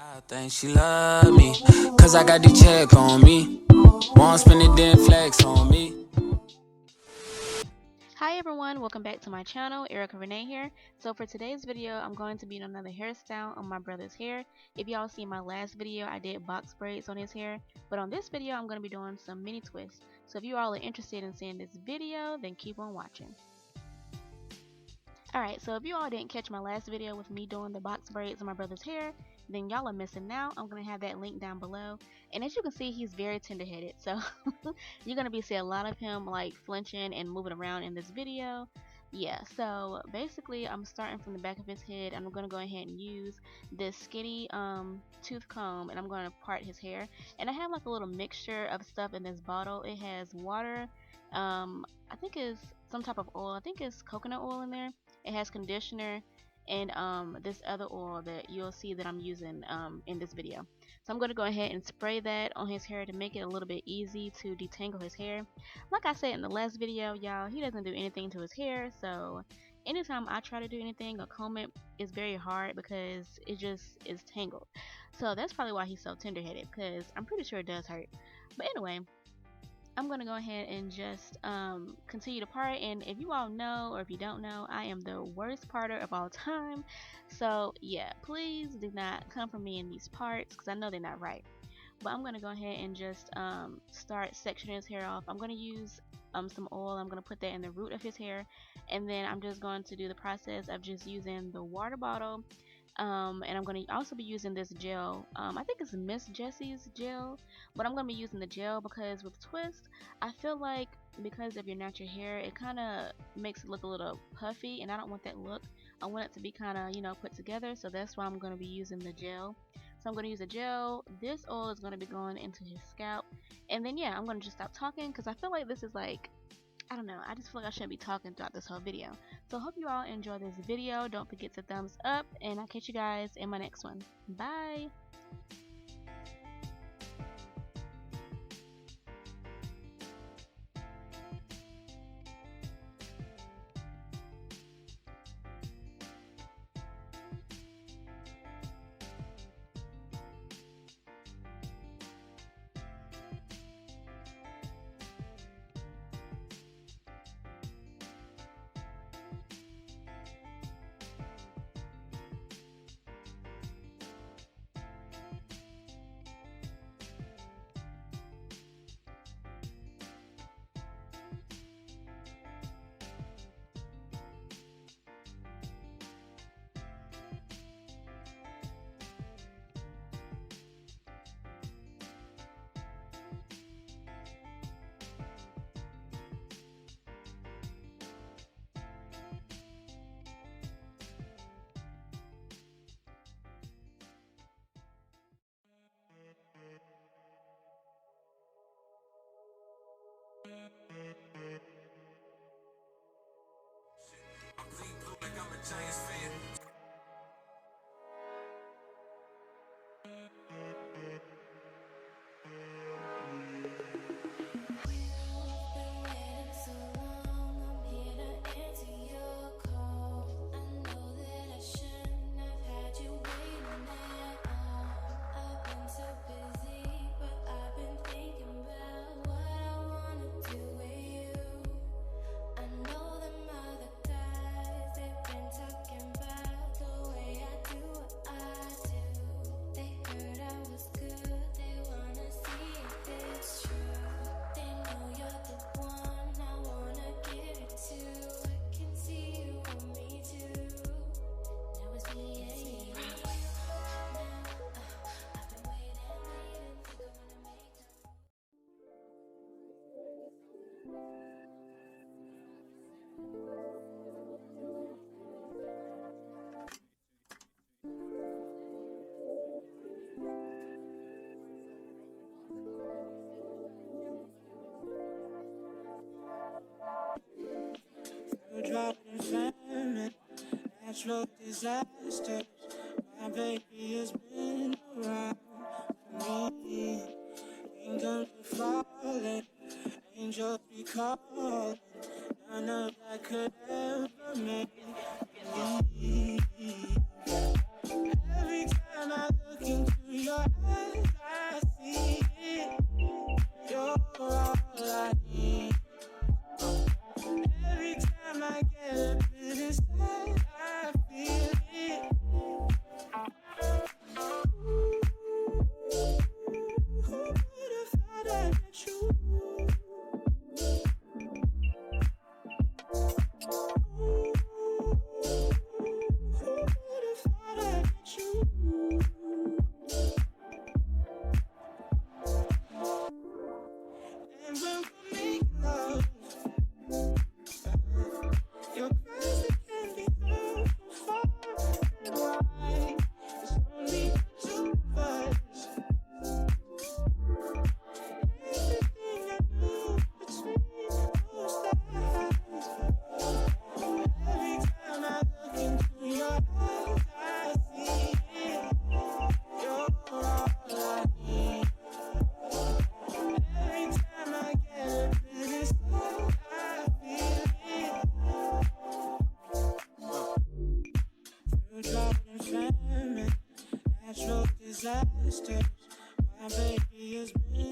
I think she love me, cause I got the check on me. Won't spend it, then flex on me. Hi everyone, welcome back to my channel. Erica Renee here. So for today's video, I'm going to be doing another hairstyle on my brother's hair. If y'all see my last video, I did box braids on his hair, but on this video, I'm going to be doing some mini twists. So if you all are interested in seeing this video, then keep on watching. Alright, so if you all didn't catch my last video with me doing the box braids on my brother's hair, then y'all are missing out. I'm going to have that link down below. And as you can see, he's very tender-headed. So you're going to be seeing a lot of him like flinching and moving around in this video. Yeah, so basically I'm starting from the back of his head. I'm going to go ahead and use this skinny tooth comb, and I'm going to part his hair. And I have like a little mixture of stuff in this bottle. It has water, I think it's some type of oil. I think it's coconut oil in there. It has conditioner and this other oil that you'll see that I'm using in this video. So I'm going to go ahead and spray that on his hair to make it a little bit easy to detangle his hair. Like I said in the last video, y'all, he doesn't do anything to his hair, so anytime I try to do anything or comb it, it's very hard because it just is tangled. So that's probably why he's so tender-headed, because I'm pretty sure it does hurt. But anyway, I'm going to go ahead and just continue to part. And if you all know, or if you don't know, I am the worst parter of all time. So yeah, please do not come for me in these parts because I know they're not right. But I'm going to go ahead and just start sectioning his hair off. I'm going to use some oil. I'm going to put that in the root of his hair. And then I'm just going to do the process of just using the water bottle. And I'm going to also be using this gel. I think it's Miss Jessie's gel, but I'm going to be using the gel because with twist, I feel like because of your natural hair, it kind of makes it look a little puffy, and I don't want that look. I want it to be kind of, put together, so that's why I'm going to be using the gel. So I'm going to use a gel. This oil is going to be going into his scalp, and then yeah, I'm going to just stop talking because I feel like this is like, I don't know, I just feel like I shouldn't be talking throughout this whole video. So I hope you all enjoy this video. Don't forget to thumbs up, and I'll catch you guys in my next one. Bye! Drought and famine, natural disasters. My baby has been around for me. Kingdoms are falling, angels be calling. None of that could ever make me. Every time I look into drought and famine, natural disasters. My baby has been